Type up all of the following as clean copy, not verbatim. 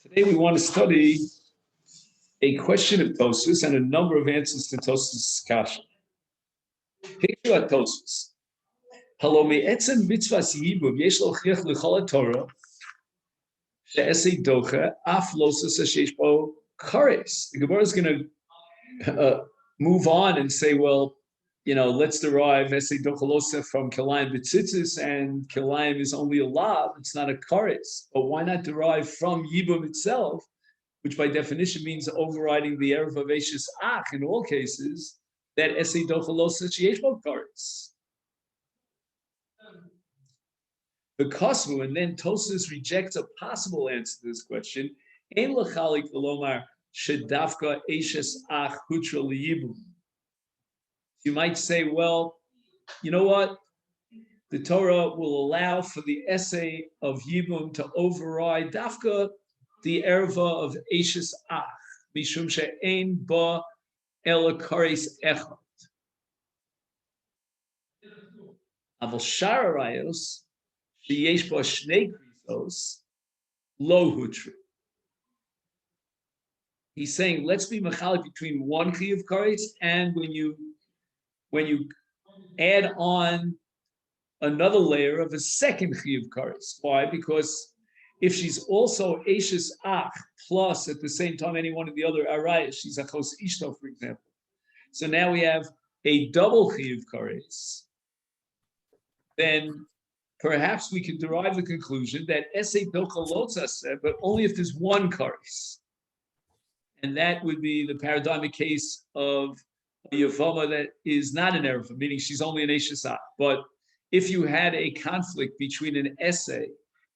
Today we want to study a question of Tosfos and a number of answers to Tosfos' kasha. Picture at Tosfos. Halo me'etzem mitzvahs yibum yesh lochiach l'chol haTorah she'esei docha af losas sheyesh bo kares. The Gemara is going to move on and say, well, let's derive esei docha losa from kilayim b'tzitzis, and kilayim is only a lav; it's not a kares. But why not derive from yibum itself, which by definition means overriding the erev of Eishes Ach in all cases, that esei docha losa sheyesh bo kares. The Kosmu, and then Tosfos rejects a possible answer to this question. Ein l'chalik v'lomar shedafka Eishes Ach hutra liyibum. You might say, well, you know what? The Torah will allow for the essay of Yibum to override Dafka, the erva of Eishes Ach, mishum she'ein ba ela kares echad. Aval shara rayos sheyesh ba shnei krisos lo hutri. He's saying, let's be machalik between one chi of kares, and when you add on another layer of a second chi of kares. Why? Because if she's also Eishes Ach plus at the same time any one of the other arayas, she's achos ishto, for example. So now we have a double chi of kares. Then perhaps we can derive the conclusion that esei docha lotza said, but only if there's one kares. And that would be the paradigmic case of a Yevamot that is not an erev, meaning she's only an Eishes Ach. But if you had a conflict between an essay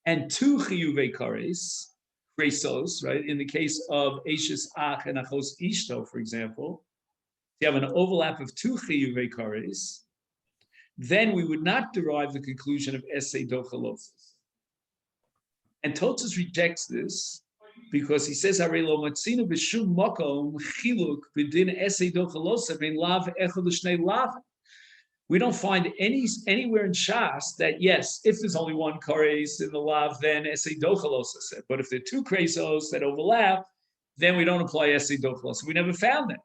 and two chiyuvei kares, kresos, right? In the case of Eishes Ach and achos ishto, for example, if you have an overlap of two chiyuvei kares, then we would not derive the conclusion of essay docha losas. And Tosfos rejects this because he says, "Harei lo matzinu b'shum makom chiluk b'din essay docha losa ben lav echad l'shnei lav." We don't find anywhere in Shas that, yes, if there's only one kares in the lav, then essay docha losa said. But if there are two kresos that overlap, then we don't apply essay docha losa. We never found that.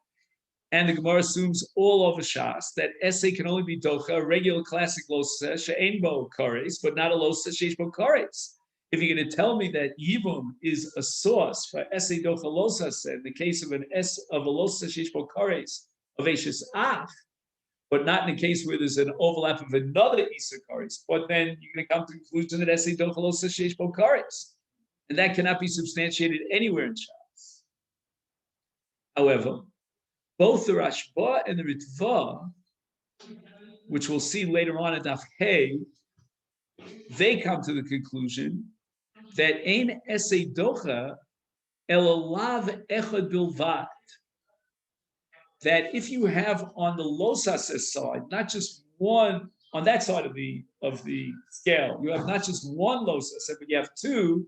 And the Gemara assumes all over Shas that essay can only be docha, a regular classic losa she'ein bo kares, but not a losa she'esh bo kares. If you're going to tell me that Yibum is a source for essay docha losa said, in the case of a losa she'esh bo kares of Eishes Ach, but not in the case where there's an overlap of another Isa kares, but then you're going to come to the conclusion that essay docha losa she'esh bo kares, and that cannot be substantiated anywhere in Shas. However, both the Rashba and the Ritva, which we'll see later on in Daf Hey, they come to the conclusion that ein essay docha ela lav echad bilvad. That if you have on the losas side, not just one on that side of the scale, you have not just one losas, but you have two,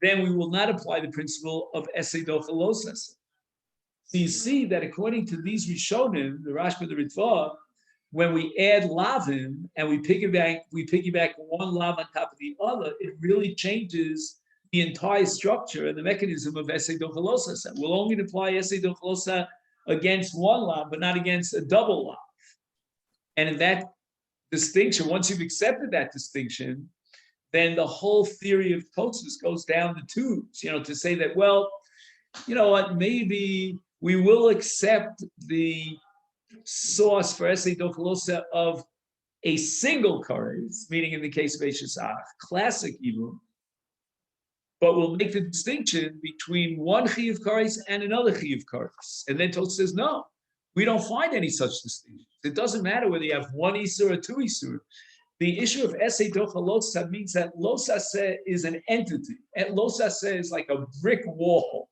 then we will not apply the principle of essay docha losas. So you see that according to these Rishonim, the Rashba, the Ritva, when we add lavim and we piggyback one lav on top of the other, it really changes the entire structure and the mechanism of essay docha losa. We'll only apply essay docha losa against one lav, but not against a double lav. And in that distinction, once you've accepted that distinction, then the whole theory of Tosfos goes down the tubes. To say that, well, you know what, maybe we will accept the source for essay docha losa of a single kares, meaning in the case of Eishes Ach, classic Yibum, but we'll make the distinction between one chi of kares and another chi of kares. And then Tosfos says, no, we don't find any such distinction. It doesn't matter whether you have one isur or two isur. The issue of essay docha losa means that losaseh is an entity. And losaseh is like a brick wall.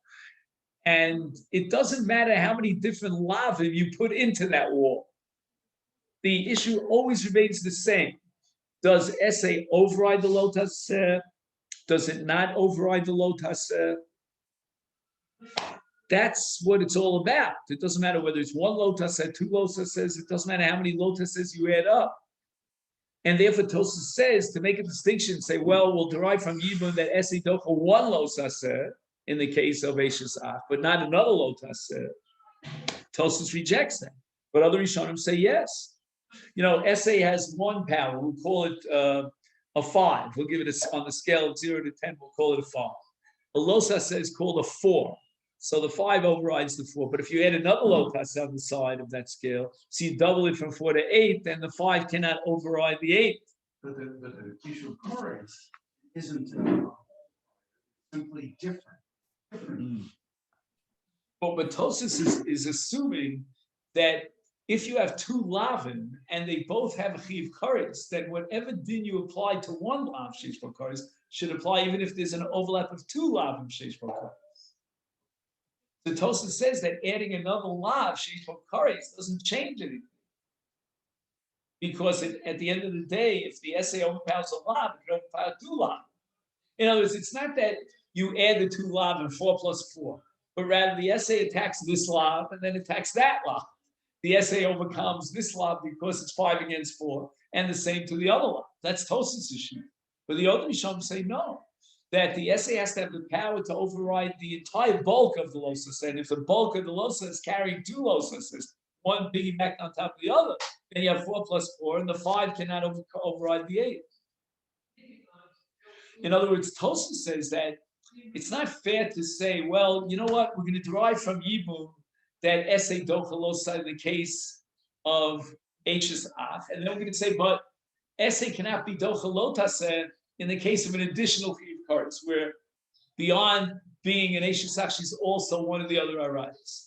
And it doesn't matter how many different lavim you put into that wall. The issue always remains the same. Does essay override the lotas? Does it not override the lotas? That's what it's all about. It doesn't matter whether it's one lotas, two lotas. It doesn't matter how many lotas you add up. And therefore, Tosfos says to make a distinction, say, well, we'll derive from Yibum that essay docha one lotas in the case of Eishes Ach, but not another lo taseh. Tosfos rejects that, but other Rishonim say yes. SA has one power. We'll call it a 5. We'll give it on the scale of 0 to 10. We'll call it a 5. A lo taseh is called a 4. So the 5 overrides the 4. But if you add another lo taseh on the side of that scale, so you double it from 4 to 8, then the 5 cannot override the 8. But the Kishul chorus isn't simply different. But Tosfos is assuming that if you have 2 lavin and they both have a chiv kares, then whatever din you apply to one lav sheish bo kares should apply even if there's an overlap of 2 lavim sheish bo kares. The Tosfos says that adding another lav sheish bo kares doesn't change anything, because at the end of the day, if the essay overpowers a lav, it can overpower 2 lav. In other words, it's not that you add the 2 lav and 4 plus 4, but rather the essay attacks this lav and then attacks that lav. The essay overcomes this lav because it's 5 against 4, and the same to the other lav. That's Tosfos' issue. But the other Rishonim say no, that the essay has to have the power to override the entire bulk of the losas. And if the bulk of the losas is carrying 2 losas, one piggyback on top of the other, then you have 4 plus 4, and the 5 cannot override the 8. In other words, Tosfos says that it's not fair to say, well, you know what, we're going to derive from Yibum that essay dochalosa in the case of Eishes Ach, and then we're going to say, but essay cannot be dochalotase in the case of an additional chiv kares, where beyond being an Eishes Ach, she's also one of the other arayos.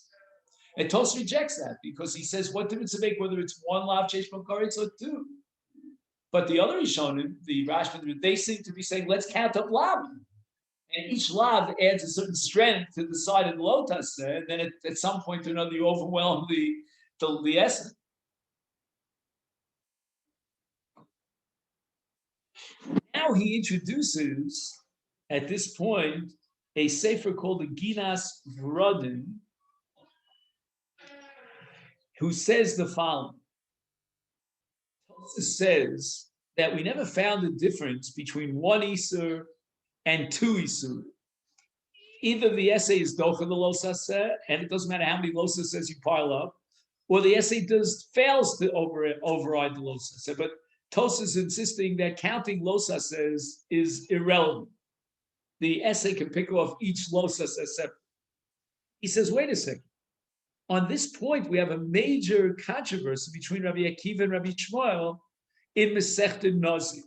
And Tosfos rejects that because he says, what difference does it make whether it's 1 lav sheish bo kares or 2? But the other Rishonim, the Rashba, they seem to be saying, let's count up lav. And each lav adds a certain strength to the side of the lo taseh, and then at some point or another, you overwhelm the essence. Now he introduces, at this point, a sefer called the Ginas Vrodin, who says the following. Tosfos says that we never found a difference between 1 Isur and 2 Isur. Either the essay is docha the losaseh, and it doesn't matter how many losasehs you pile up, or the essay fails to override the losaseh. But Tosfos is insisting that counting losasehs is irrelevant. The essay can pick off each losaseh separately. He says, wait a second. On this point, we have a major controversy between Rabbi Akiva and Rabbi Shmuel in Masechet Nazir.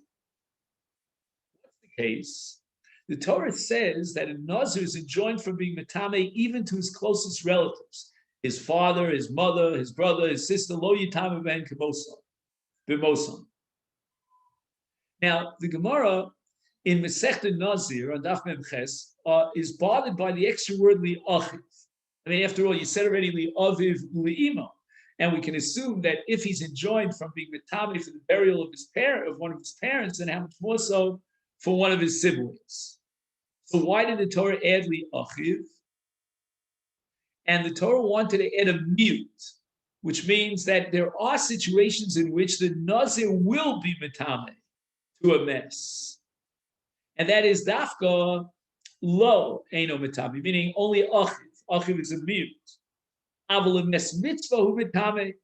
What's the case? The Torah says that a Nazir is enjoined from being metame even to his closest relatives, his father, his mother, his brother, his sister, lo yitame ben b'mosan. Now, the Gemara in Masechet Nazir on Daf Mem Ches is bothered by the extra word li'achiv. I mean, after all, you said already li'aviv li'ima, and we can assume that if he's enjoined from being metame for the burial of one of his parents, then how much more so for one of his siblings? So why did the Torah add li'achiv? And the Torah wanted to add a mute, which means that there are situations in which the Nazir will be metame to a mess. And that is dafka lo eino metame, meaning only achiv. Achiv is a mute. Aval mes mitzvah hu metame.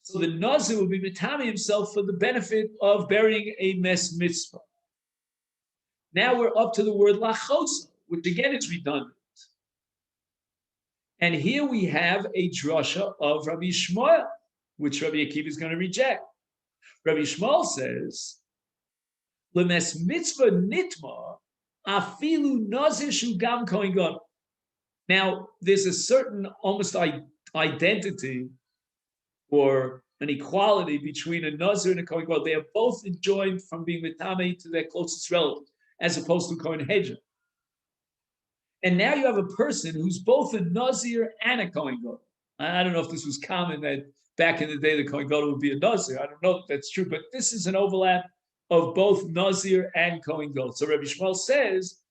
So the Nazir will be metame himself for the benefit of burying a mes mitzvah. Now we're up to the word lachosa, which again is redundant. And here we have a drasha of Rabbi Shmuel, which Rabbi Akiva is going to reject. Rabbi Shmuel says, "Lemes mitzvah nitma afilu nazir shu gam kohen gadol." Now, there's a certain almost identity or an equality between a nazir and a kohen gadol. They are both enjoined from being metame to their closest relative, as opposed to kohen hedger. And now you have a person who's both a nazir and a kohen gadol. I don't know if this was common that back in the day the kohen gadol would be a nazir. I don't know if that's true, but this is an overlap of both nazir and kohen gadol. So Rabbi Shmuel says,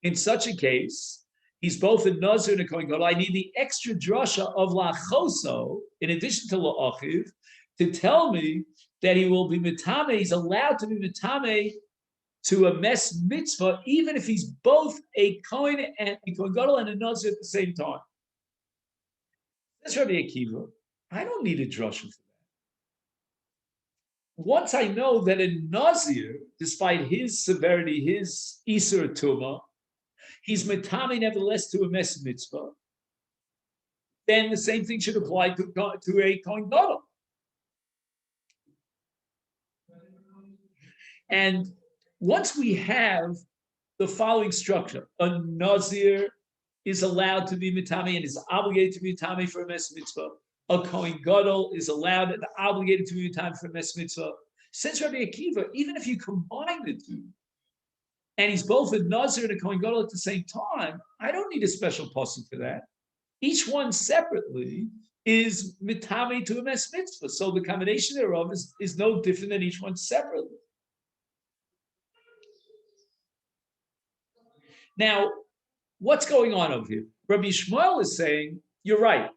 in such a case, he's both a nazir and a kohen gadol. I need the extra drasha of lachoso, in addition to la'achiv, to tell me that he will be metame. He's allowed to be metame to a mes mitzvah, even if he's both a Kohen and a Kohen Gadol and a Nazir at the same time. That's Rabbi Akiva. I don't need a drasha for that. Once I know that a Nazir, despite his severity, his Isur Tumah, he's metame nevertheless to a mes mitzvah, then the same thing should apply to a Kohen Gadol. And once we have the following structure, a Nazir is allowed to be mitame and is obligated to be mitame for a mes mitzvah. A Kohen Gadol is allowed and obligated to be mitame for a mes mitzvah. Since Rabbi Akiva, even if you combine the two, and he's both a Nazir and a Kohen Gadol at the same time, I don't need a special pasuk for that. Each one separately is mitame to a mes mitzvah. So the combination thereof is no different than each one separately. Now, what's going on over here? Rabbi Shmuel is saying, you're right.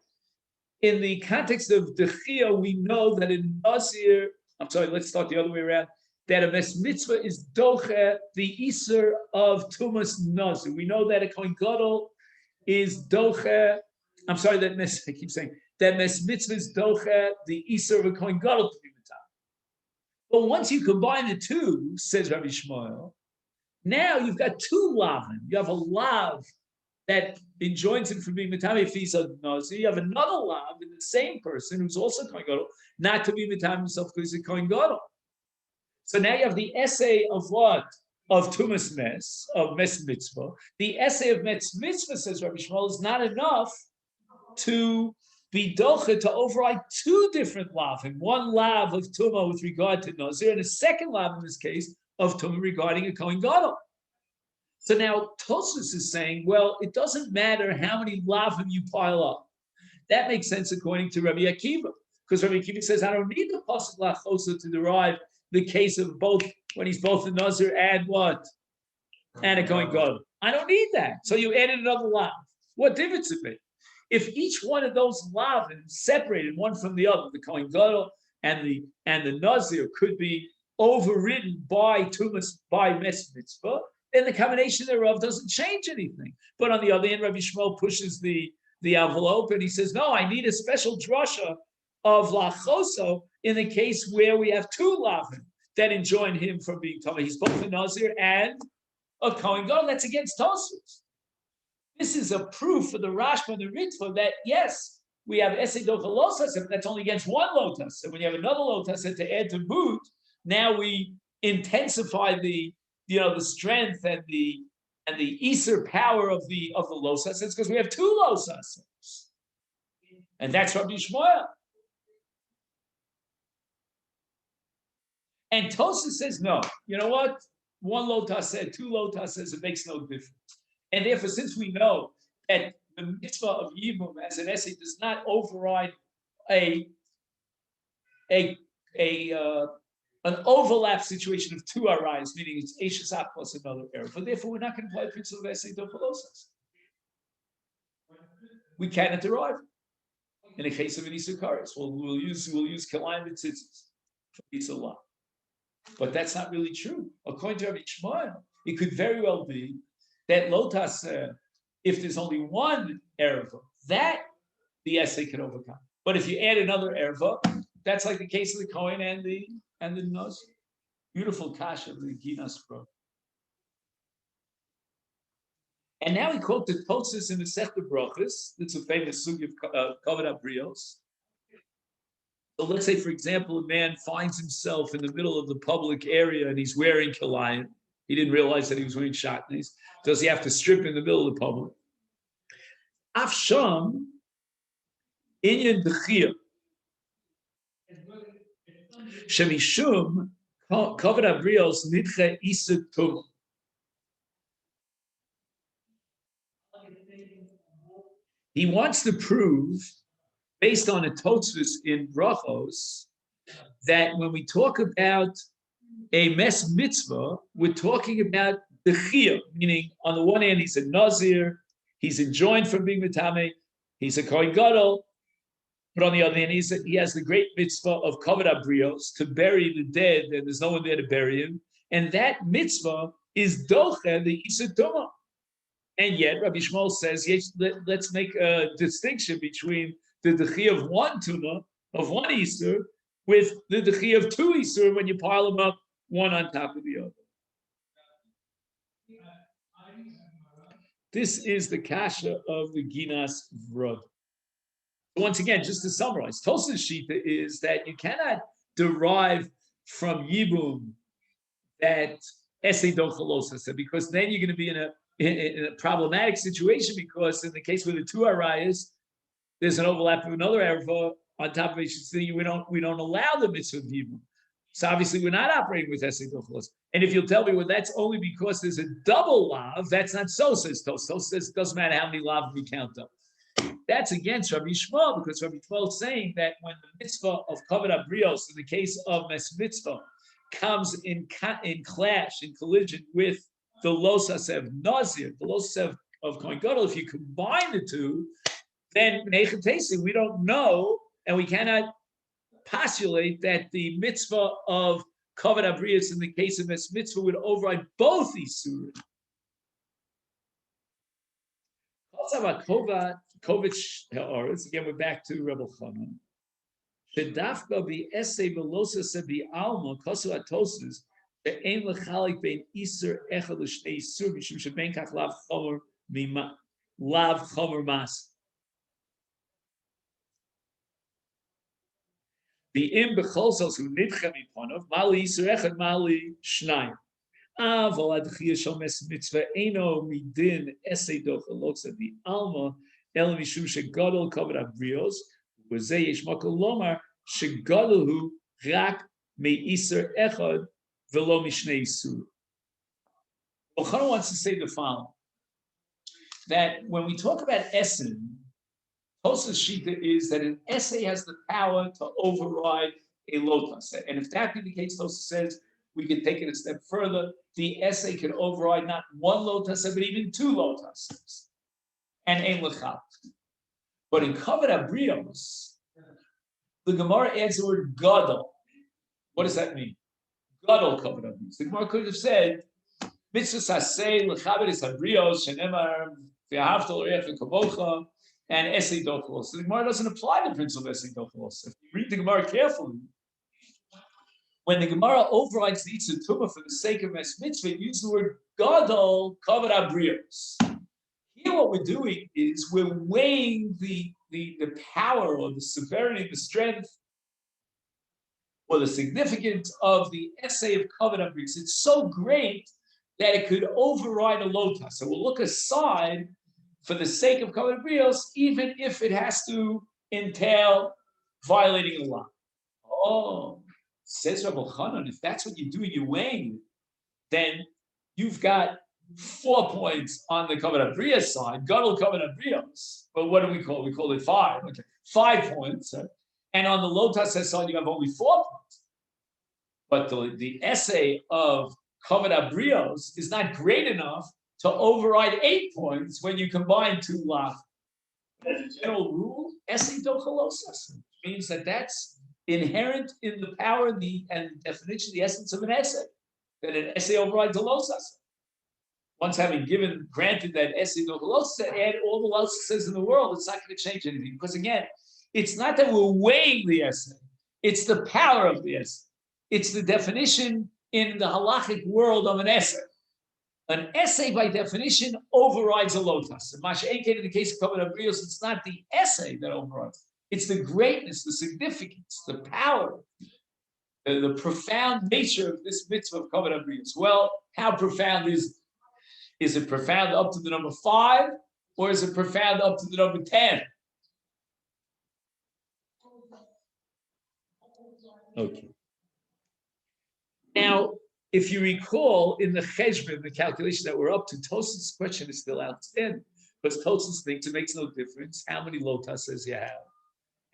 In the context of Dechia, we know that in Nazir, let's start the other way around, that a mes mitzvah is doche, the Isur of Tumas Nazir. We know that a Kohen Gadol is doche, I keep saying, that mes mitzvah is doche, the Isur of a Kohen Gadol to be mitame. But once you combine the two, says Rabbi Shmuel, now you've got two lavim. You have a lav that enjoins him from being mitame if he's a Nazir. You have another lav in the same person who's also Kohen Gadol, not to be mitame himself because he's a Kohen Gadol. So now you have the essay of what? Of Tumas Mes, of Mes Mitzvah. The essay of Mes Mitzvah, says Rabbi Shmuel, is not enough to be doche, to override two different lavim. One lav of Tumah with regard to Nazir, and a second lav in this case of Tumah regarding a Kohen Gadol. So now Tosfos is saying, well, it doesn't matter how many lavim you pile up. That makes sense according to Rabbi Akiva, because Rabbi Akiva says, I don't need the pasuk lachosa to derive the case of both, when he's both a Nazir and what? And a Kohen Gadol. I don't need that. So you added another lav. What difference it make? If each one of those lavim separated one from the other, the Kohen Gadol and the Nazir could be overridden by Tumas, by Mes Mitzvah, then the combination thereof doesn't change anything. But on the other hand, Rabbi Shmuel pushes the envelope and he says, no, I need a special drasha of lachoso in the case where we have two lavim that enjoin him from being Tameh. He's both a Nazir and a Kohen Gadol. That's against Tosfos. This is a proof for the Rashba and the Ritva that yes, we have Esei Docha Losas, but that's only against one lotus. And when you have another lotus and to add to boot, now we intensify the strength and the Isur power of the losas. It's because we have two losas, and that's Rabbi Shmuel. And Tosfos says no. You know what? One lotus said, two lotus says it makes no difference. And therefore, since we know that the mitzvah of Yibum as an essay does not override an overlap situation of two arayos, meaning it's Eishas plus another error. But therefore, we're not going to apply the principle of essay dopolosas. We cannot derive in a case of an Isur Kares. We'll use Kalayim and Tzitzis for Isur Lav. But that's not really true. According to Rabbi Shmuel, it could very well be that Lotas, if there's only one erva, that the essay can overcome. But if you add another erva, that's like the case of the Kohen and the Nazir. Beautiful kasha of the Ginas Pro. And now he quoted Tosfos in the Masechet Brachos. It's a famous sugi of Kavod Abrios. So let's say, for example, a man finds himself in the middle of the public area and he's wearing kilayim. He didn't realize that he was wearing shatnez. Does he have to strip in the middle of the public? Afsham, inyan dechiyah. Shemishum, Kavod Abrios, nidche isur tumah. He wants to prove, based on a Tosfos in Brachos, that when we talk about a mes mitzvah, we're talking about the chiyah, meaning on the one hand, he's a Nazir, he's enjoined from being mitame, he's a Kohen Gadol, but on the other hand, he has the great mitzvah of Kavod Abrios, to bury the dead, and there's no one there to bury him, and that mitzvah is doche the Isur Tumah. And yet, Rabbi Shmuel says, yes, let's make a distinction between the dechi of one tuma, of one Isur, with the dechi of two Isur when you pile them up one on top of the other. This is the kasha of the Ginas Vrod. Once again, just to summarize, Tosas Shita is that you cannot derive from Yibum that Esei Dochalosa, because then you're going to be in a problematic situation, because in the case where the two arayas, there's an overlap of another erva on top of each thing. We don't allow the mitzvah of Yibum. So obviously we're not operating with Esei Dochalos. And if you'll tell me, well, that's only because there's a double lav, that's not so, says Tos. Tos says it doesn't matter how many lav we count up. That's against Rabbi Shmuel, because Rabbi Shmuel is saying that when the mitzvah of Kavod Abrios, in the case of Mes Mitzvah, comes in clash, in collision with the Losasev Nazir, the Losasev of Kohen Gadol, if you combine the two, then we don't know, and we cannot postulate that the mitzvah of Kavod Abrios in the case of Mes Mitzvah would override both these surahs. Again, we're back to Rebbe Chanan. Shedafka be essay velosa sebi alma kosu atosus she'en lechalik bein iser echad l'shnei isur mishum sheben kach lav chomer mas. The im becholsos who nidchem iponov mali iser echad mali shnayim. Aval adchiyah shel mes mitzvah eno midin essay dochalotza the alma el mishum shegadol kavod abrios. V'zeh yesh makom lomar shegadohu rak meiser echad v'lo mishnei isur. Ochana wants to say the following: that when we talk about Essen, Tosas Shita is that an essay has the power to override a lotas, and if that be the case, Tosas says we can take it a step further. The essay can override not one lotas, but even two lotas, and ein lechal. But in Kavod Abrios, the Gemara adds the word gadol. What does that mean? Gadol Kavod Abrios. The Gemara could have said, mitzvah saseh lechaved es abrios shenemar v'ahavta l'reach v'kamocha and esei dochalos. So the Gemara doesn't apply the principle of esei dochalos. If you read the Gemara carefully, when the Gemara overrides the Isur Tumah for the sake of Mes Mitzvah, it uses the word gadol Kavod Abrios. Here, what we're doing is we're weighing the power or the severity, the strength, or the significance of the essay of Kavod Abrios. It's so great that it could override a lotas. So we'll look aside for the sake of Kavod Abrios, even if it has to entail violating a law. Oh, says Rabbi Chanan, if that's what you're doing, you're weighing it, then you've got 4 points on the Kavod Abrios side, Gadol Kavod Abrios. But what do we call it? We call it 5. Okay, 5 points. And on the Lotas side, you have only 4 points. But the essay of Kavod Abrios is not great enough to override 8 points when you combine 2 lav. As a general rule, essay dochalosas means that that's inherent in the power and definition, the essence of an essay, that an essay overrides a losas. Once having granted that essay dochalosas, add all the losas in the world, it's not going to change anything. Because again, it's not that we're weighing the essay, it's the power of the essay. It's the definition in the halachic world of an essay. An essay, by definition, overrides a lotas. And Masha Enken, in the case of Kavod Abrios, it's not the essay that overrides. It's the greatness, the significance, the power, the profound nature of this mitzvah of Kavod Abrios. Well, how profound is it profound up to the number 5, or is it profound up to the number 10? Okay. Now, if you recall, in the cheshbon, the calculation that we're up to, Tosaf's question is still outstanding, because Tosaf thinks it makes no difference how many lotas you have.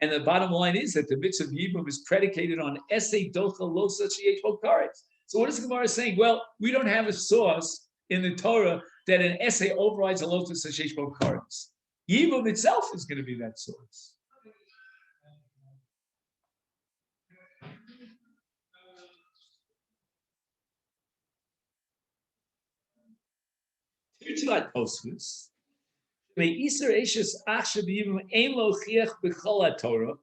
And the bottom line is that the mitzvah of Yibum is predicated on essay docha losa sheyesh bo karetz. So what is the Gemara saying? Well, we don't have a source in the Torah that an essay overrides a lotus sheyesh bo karetz. Yibum itself is going to be that source. May Easter Ashes Achshabim Ein Lo Chiach B'Chol Torah.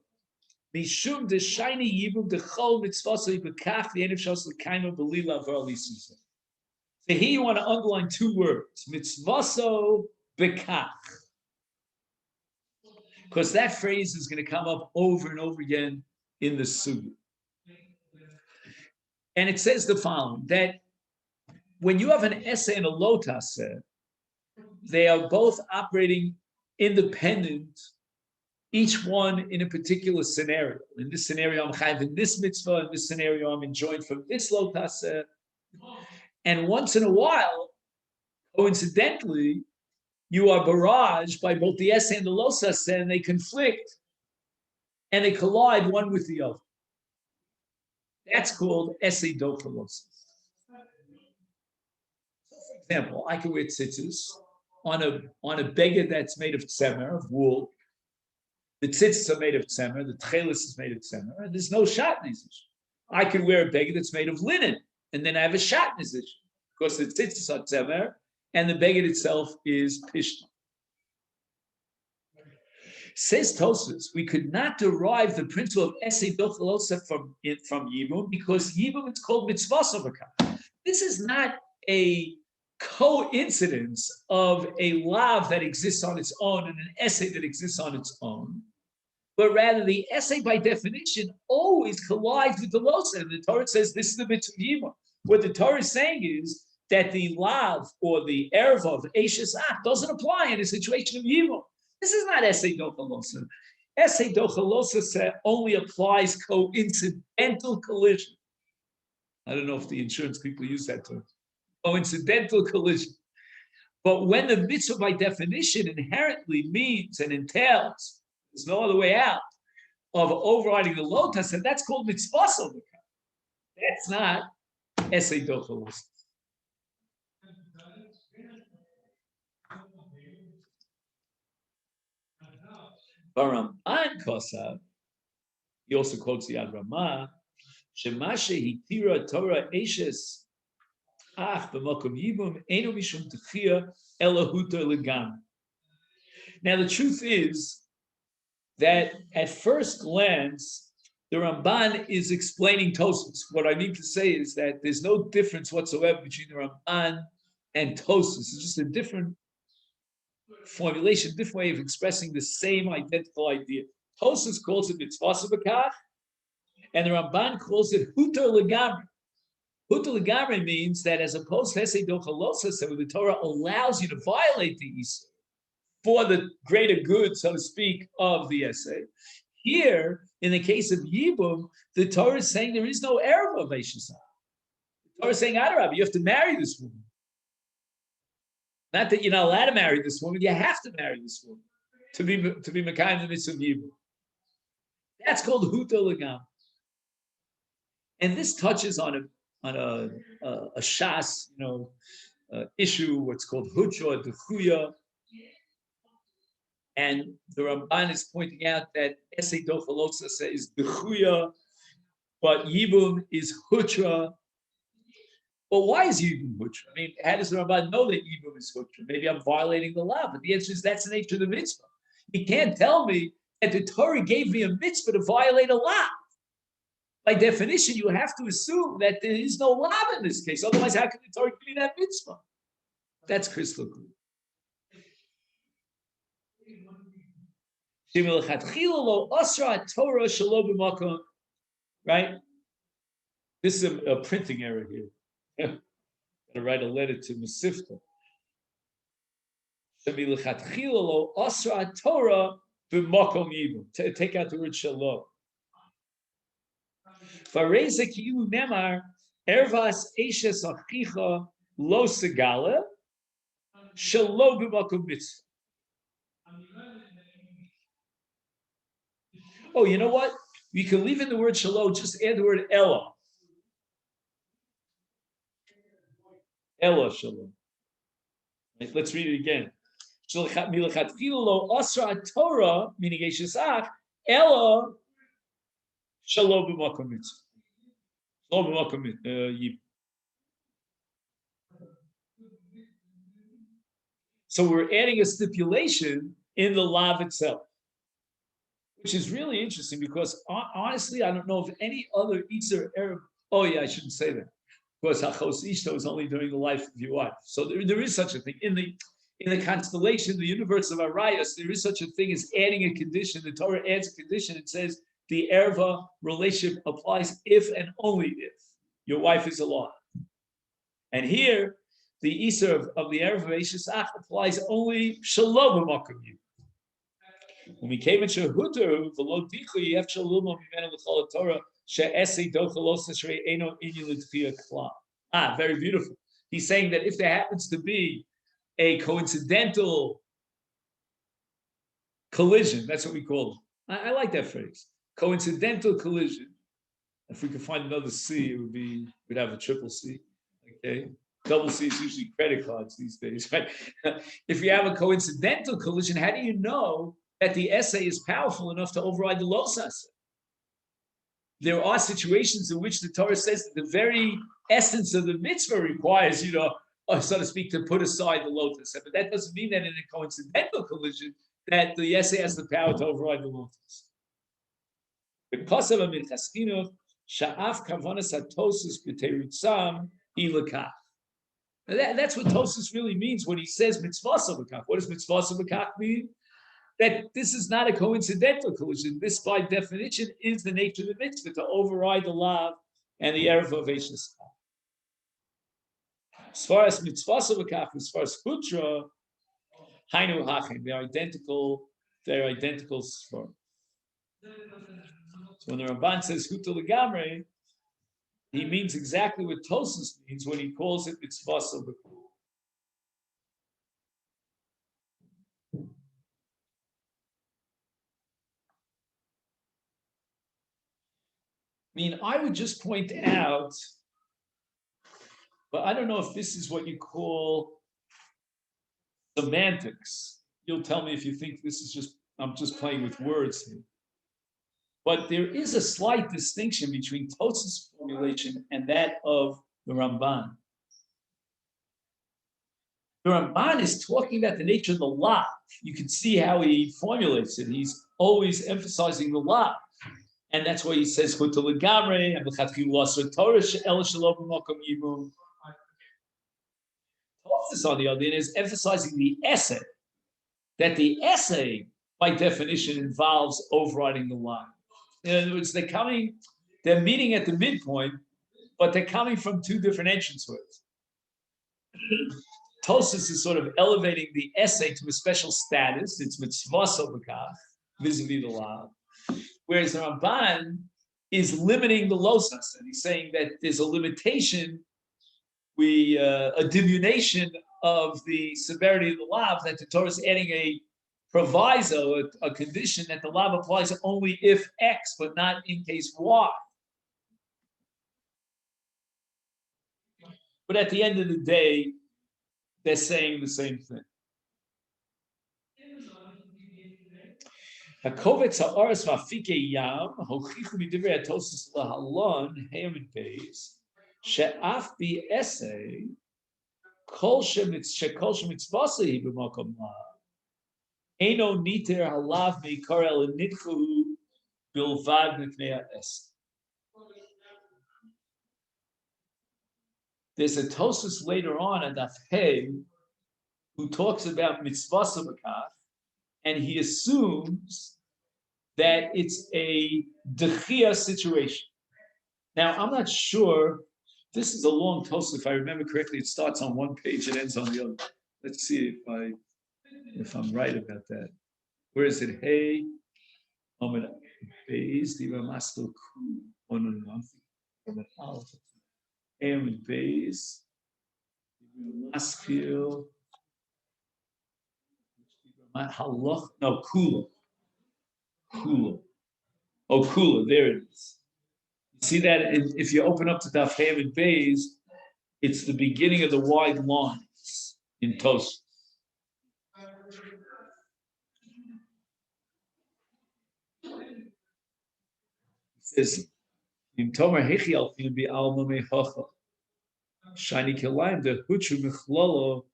Mishum de shiny yibum de chol mitzvasei bekach the enif shas l'kaima belila v'alisisa. So here you want to underline two words, mitzvaso bekach, because that phrase is going to come up over and over again in the sugi. And it says the following, that when you have an essay and a lotase, they are both operating independent, each one in a particular scenario. In this scenario, I'm chayiv in this mitzvah. In this scenario, I'm enjoined from this lotase. And once in a while, coincidentally, you are barraged by both the essay and the losase, and they conflict, and they collide one with the other. That's called essay docha losas. So, for example, I can wear tzitzis on a beged that's made of tzemer, of wool. The tzitzis are made of tzemer, the tchelis is made of tzemer, and there's no shatnez. I could wear a beged that's made of linen, and then I have a shatnez issue, because the tzitzis are tzemer, and the beged itself is pishta. Says Tosfos, we could not derive the principle of esei dochalosa from yibum, because yibum is called mitzvah. This is not a coincidence of a lav that exists on its own and an essay that exists on its own, but rather the essay by definition always collides with the losa. And the Torah says this is the mitzvah yibum. What the Torah is saying is that the lav or the erva of Eishes Ach doesn't apply in a situation of yibum. This is not essay dochalosa. Essay dochalosa only applies coincidental collision. I don't know if the insurance people use that term. Coincidental collision. But when the mitzvah by definition inherently means and entails, there's no other way out, of overriding the lotus, and that's called mitzvah. That's not essay dochalosa. Baram An Kosav, he also quotes the Ad Ramah, Shemashe Hitira Torah Eshes Ach b'Makom Yibum Eino Mishum Techia Elahuta Legam. Now the truth is that at first glance, the Ramban is explaining Tosfos. What I mean to say is that there's no difference whatsoever between the Ramban and Tosfos. It's just a different formulation, different way of expressing the same identical idea. Tosfos calls it mitzvah b'kach, and the Ramban calls it hutar legamri. Hutar legamri means that as opposed to esei dochalosa, so the Torah allows you to violate the Isur for the greater good, so to speak, of the essay. Here, in the case of Yibum, the Torah is saying there is no error of Eishes Ach. The Torah is saying, Adarab, you have to marry this woman. Not that you're not allowed to marry this woman, you have to marry this woman to be Mekayim the mitzvah of Yibum. That's called Huta Legam. And this touches on a shas, issue, what's called Hutra Dechuya. And the Ramban is pointing out that Esei Dochalosa says Dechuya, but Yibum is Hutra. Well, why is Yibum Hutra? I mean, how does the Ramban know that Yibum is Hutra? Maybe I'm violating the law, but the answer is that's the nature of the mitzvah. You can't tell me that the Torah gave me a mitzvah to violate a law. By definition, you have to assume that there is no law in this case. Otherwise, how can the Torah give me that mitzvah? That's crystal clear. Right? This is a printing error here. I'm going to write a letter to Masifta. Take out the word shalom. Ervas Eishes Achicha Lo Segala Shalom B'Makom Mitzvah. Oh, you know what? You can leave in the word shalom, just add the word Ella. Ella shalom. Right, let's read it again. Torah, meaning Eishes Ach, Ella shalom b'makom mitzvah. Shalom b'makom yibum. So we're adding a stipulation in the lav itself, which is really interesting because honestly, I don't know of any other Eitzer Arab. Oh yeah, I shouldn't say that. Because Hachos Ishto is only during the life of your wife. So there is such a thing. In the constellation, the universe of Arias, there is such a thing as adding a condition. The Torah adds a condition. It says the Erva relationship applies if and only if your wife is alive. And here, the Isser of the Erva Eishes Ach applies only Shalom B'makom you. When we came into Hutu, v'lo dichu yef shalom mimenu l'chol Torah she'esei dochalos ashrei eno inyan l'tfiyah klal. Very beautiful. He's saying that if there happens to be a coincidental collision, that's what we call it. I like that phrase. Coincidental collision. If we could find another C, we'd have a triple C. Okay. Double C is usually credit cards these days, right? If you have a coincidental collision, how do you know that the essay is powerful enough to override the los essay? There are situations in which the Torah says that the very essence of the mitzvah requires, so to speak, to put aside the lotus. But that doesn't mean that in a coincidental collision that the essay has the power to override the lotus. Because of a minchaskinu, sha'af kavanas hatosus b'teirutzam ilakach. That's what Tosus really means when he says mitzvasa b'kach. What does mitzvasa b'kach mean? That this is not a coincidental collision. This, by definition, is the nature of the mitzvah, to override the lav and the erev of Eishes. As far as mitzvasa b'kach, as far as hutra, hainu hachin, they're identical. They're identical. So when the Ramban says hutra legamre, he means exactly what Tosus means when he calls it mitzvasa b'kach. I would just point out, but I don't know if this is what you call semantics. You'll tell me if you think this is I'm just playing with words here. But there is a slight distinction between Tosas' formulation and that of the Ramban. The Ramban is talking about the nature of the lav. You can see how he formulates it. He's always emphasizing the lav. And that's why he says, and Tosas, on the other hand, is emphasizing the essay, that the essay, by definition, involves overriding the line. In other words, they're meeting at the midpoint, but they're coming from two different entranceways. Tosas is sort of elevating the essay to a special status. It's mitzvah b'kach, vis-a-vis the law. Whereas the Ramban is limiting the losas, and he's saying that there's a limitation, a diminution of the severity of the lav, that the Torah is adding a proviso, a condition that the lav applies only if X, but not in case Y. But at the end of the day, they're saying the same thing. Hakovetz ha'aretz v'afike yam hochichu midivrei Tosas lahalon he'emid beis she'af bi'esei kol shemitzvasa hi b'makom lav eno niter halav meikar el nitchu bilvad mipnei ha'esei. There's a Tosas later on at Daf Hey who talks about mitzvasa b'kach, and he assumes that it's a dechia situation. Now, I'm not sure. This is a long Tosas. If I remember correctly, it starts on one page and ends on the other. Let's see if I'm right about that. Where is it? Hey, Beis, the Ramaskel Ku. Oh no. And Beis, Ramaskel. Halach, no, Kula. Oh, Kula, there it is. You see that if you open up to Daf Hey and Beis, it's the beginning of the wide lines in Tosas. It says, "In Tomer Hechi Alfin Bi Alma Mechacha Shani Kilayim the Hutru Mechlolo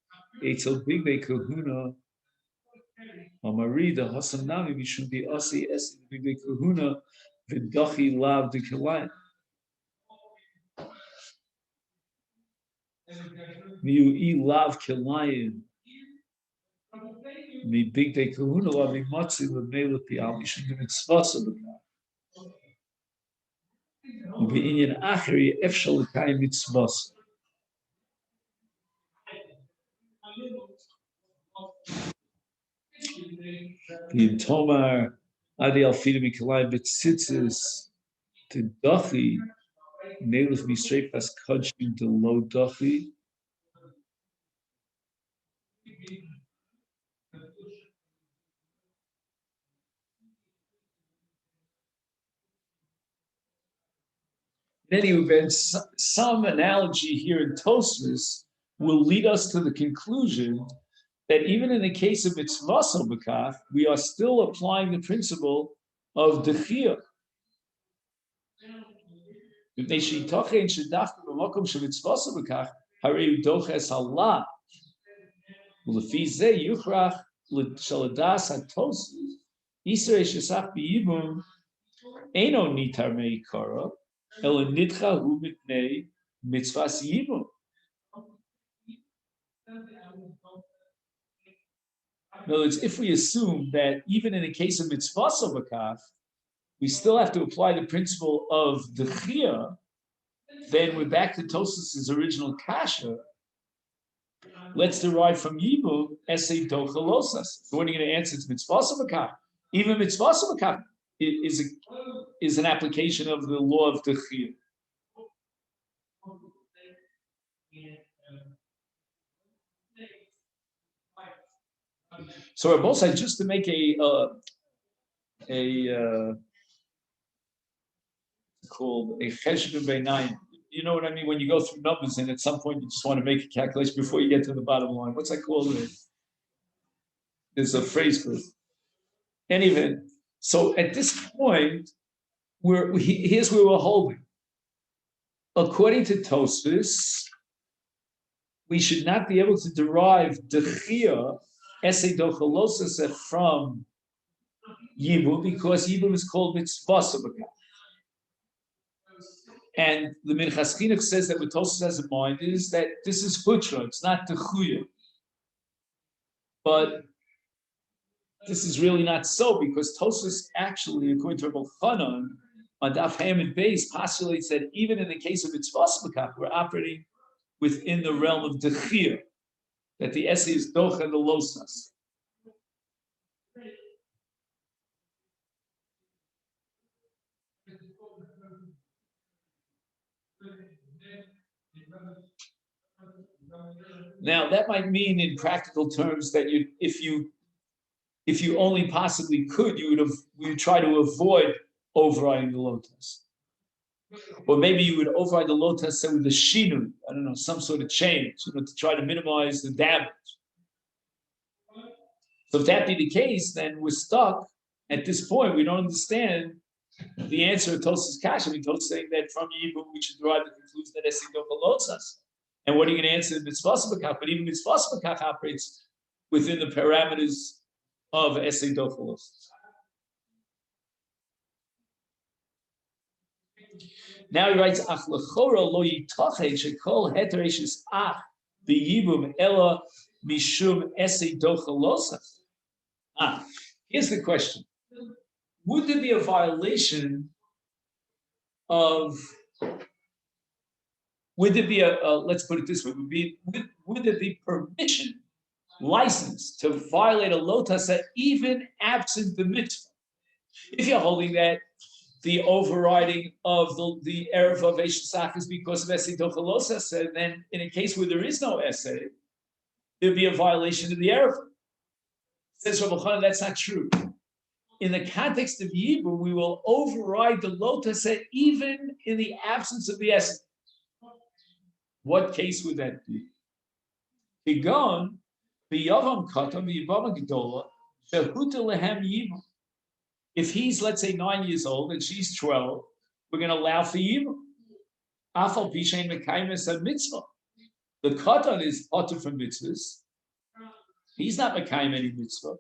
Eitzel big day kahuna. Amarida Hasanami Mishum the Asi Es big day kahuna. Vidachi lav de kilayim. Miu lav kilayim. Mi big day kahuna lav mi matzi lemela pial Mishum the mitzvasa l'kah. Ube'inyan achri efshal l'kayim mitzvasa. The Tomar Adi Alfida Mikalai Betzitzis to Duffy Naileth me straight past Kudshim to low Duffy. In any event, some analogy here in Tosfos will lead us to the conclusion that even in the case of mitzvah b'kach, we are still applying the principle of dechiyah. Mipnei she'itochein shedafka b'makom shemitzvah b'kach harei doches Allah. Ulefi zeh yuchrach l'shaladas hatosfos Yisrei shesach b'yibum eino nitar meikara ela nidcha hu mipnei mitzvahs yibum. In other words, if we assume that even in the case of mitzvah b'kach, we still have to apply the principle of dechiyah, then we're back to Tosfos' original kasha. Let's derive from yibum esei dochalosas. So when are you going to answer? It's mitzvah b'kach. Even mitzvah b'kach is an application of the law of dechiyah. So both sides, just to make a called a cheshbon beinayim. You know what I mean? When you go through numbers and at some point you just want to make a calculation before you get to the bottom line. What's that called? There's a phrase for it. Anyway, so at this point, here's where we're holding. According to Tosfos, we should not be able to derive dechiyah esei dochalosas from yibum because yibum is called mitzvah b'kach. And the Minchas Chinuch says that what Tosfos has in mind is that this is hutra, it's not dechuyah. But this is really not so because Tosfos actually, according to Rabbi Chanan, on Daf Ham and Beis, postulates that even in the case of mitzvah b'kach, we're operating within the realm of dechiyah, that the essay is doch and the losas. Now that might mean in practical terms that if you only possibly could, you would try to avoid overriding the lotus. Or maybe you would override the lotus with the shinu, I don't know, some sort of change, to try to minimize the damage. So if that be the case, then we're stuck. At this point, we don't understand the answer of Tosfos Kasha. I mean, Tosfos saying that from Yibum we should derive the conclusion that Esei Dochalotzas. And what are you going to answer in mitzvah b'kach? But even mitzvah b'kach operates within the parameters of Esei Dochalotzas. Now he writes, Ach lechora lo yitachei shekol heter eshes ach b'yibum ela mishum esei dochalosas. Here's the question. Would there be a violation of, would there be let's put it this way, would there be permission, license to violate a lotasa even absent the mitzvah? If you're holding that the overriding of the erev of Eshesach is because of Esei Dochalosas, then in a case where there is no Esei, there'd be a violation of the erev. Says Rabbi Chanan, that's not true. In the context of Yibum, we will override the lotasa even in the absence of the Esei. What case would that be? Kigon, b'yavam katan, b'yavam gedola, shehuta lehem Yibum. If he's, let's say, 9 years old and she's 12, we're going to allow for Yibum. Afal pishain mekaymes a mitzvah. The katan is potter from mitzvahs, He's not Mekayim any mitzvah.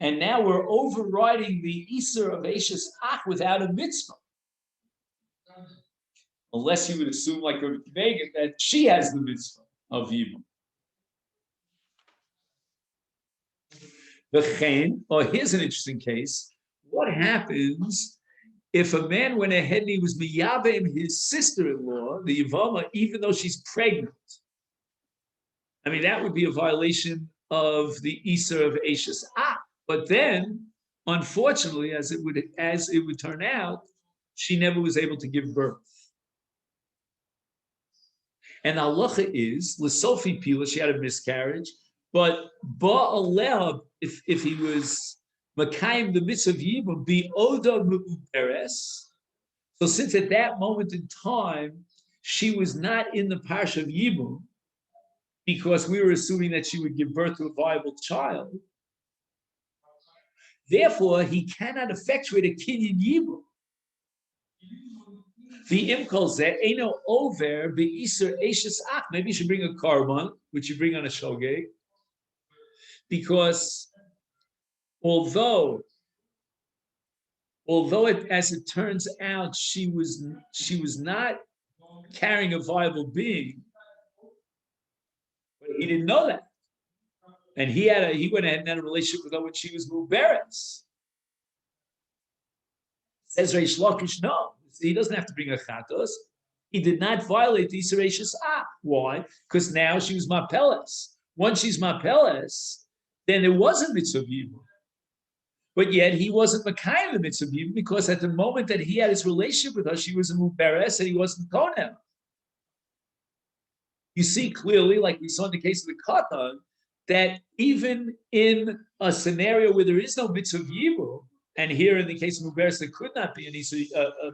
And now we're overriding the Isser of Eishes Ach without a mitzvah. Unless you would assume, like a Megan, that she has the mitzvah of Yibum. Here's an interesting case. What happens if a man went ahead and he was miyabim his sister-in-law, the Yevama, even though she's pregnant? I mean, that would be a violation of the Isser of Eishes Ach. But then, unfortunately, as it would turn out, she never was able to give birth. And halacha is l'sofi pila, she had a miscarriage, but ba'aleh, if he was makayim the mitzvah of yibum, be oda mu'uberes. So since at that moment in time she was not in the parsha of yibum, because we were assuming that she would give birth to a viable child, therefore he cannot effectuate a kinyan yibum. The imkol zeh eno over beiser eishes ach. Maybe you should bring a korban, which you bring on a shogeg, because although it, as it turns out, she was not carrying a viable being, but he didn't know that, and he went ahead and had a relationship with her when she was muberes. Says Reish Lakish, no. He doesn't have to bring a chatos. He did not violate the Yisur Eishes Ach. Why? Because now she was mapeles. Once she's mapeles, then there was a mitzvah yibum. But yet he wasn't makayim the mitzvah yibum, because at the moment that he had his relationship with her, she was a muberes and he wasn't konel. You see clearly, like we saw in the case of the katan, that even in a scenario where there is no mitzvah yibum, and here in the case of Muberes, there could not be a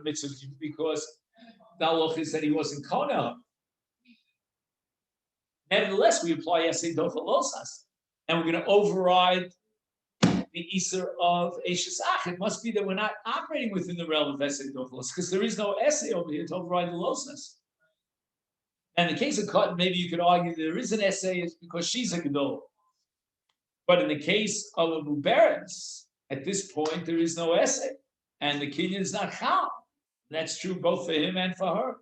mitzvah because the halacha said he wasn't konel. Nevertheless, we apply Yasei Dochalosas, and we're going to override the Isser of Eishes Ach. It must be that we're not operating within the realm of Yasei Dochalosas, because there is no essay over here to override the losas. And in the case of Cotton, maybe you could argue that there is an essay because she's a Gedol. But in the case of a Muberes, at this point, there is no essay, and the kinyan is not chal. That's true both for him and for her.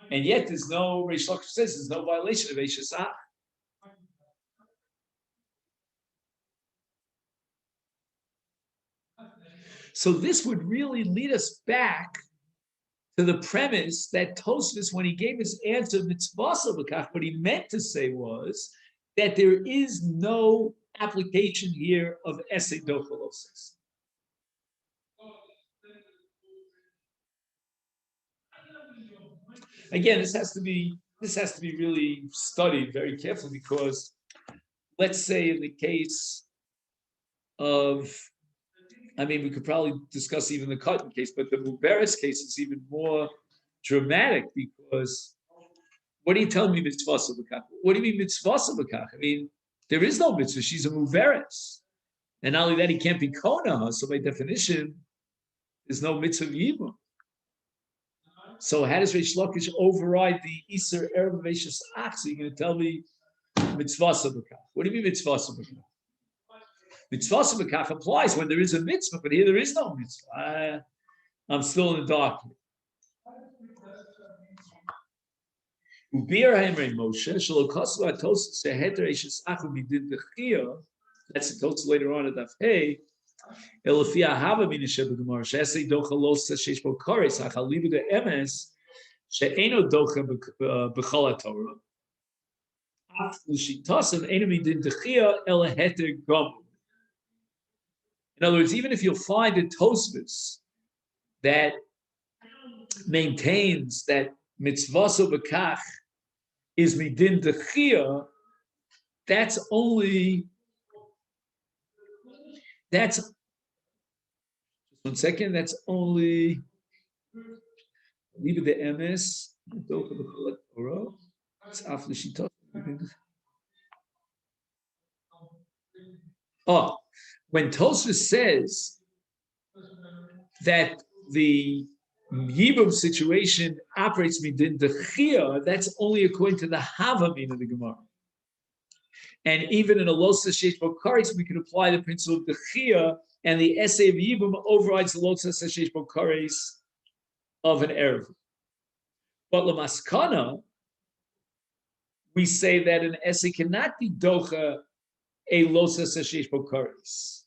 And yet, there's no, Reish Lakish says, there's no violation of Eishes Ach. So this would really lead us back to the premise that Tosfos, when he gave his answer, mitzvasa b'kach, what he meant to say was that there is no application here of essay dochalosis. Again, this has to be really studied very carefully, because let's say in the case of, I mean, we could probably discuss even the Cotton case, but the Muberes case is even more dramatic, because what do you tell me mitzvasa b'kach? What do you mean mitzvasa b'kach? I mean, there is no mitzvah. She's a muveres. And not only that, he can't be kona, so by definition, there's no mitzvah yibum. So how does Reish Lakish override the Isser Erev Eishes Ach? So you're going to tell me mitzvah b'kach. What do you mean mitzvah b'kach? Mitzvah b'kach applies when there is a mitzvah, but here there is no mitzvah. I'm still in the dark. Ubir Haimrei Moshe Shalokasu Atos Seheter Eishes Ach Midin Dechia. That's the Tots later on at Daf Hey. Elafia Hava Minisheb Gemara Shesei Docha Los Sheish Bo Kares Achalibu De Emes She'eno Docha B'Chol HaTorah Af L'Shitasim Eno Midin Dechia Elaheter Gomu. In other words, even if you'll find a Tosfos that maintains that mitzvaso b'kach is midin dechia, that's just 1 second, that's only Liebe de MS, oh, when Tosfos says that the Yibum situation operates midin dechia, that's only according to the Havamim of the Gemara. And even in a losa sheish bokaris, we can apply the principle of the chia, and the essay of yibum overrides the losa sheish bokaris of an erev. But lamaskana, we say that an essay cannot be docha a losa sheish bokaris.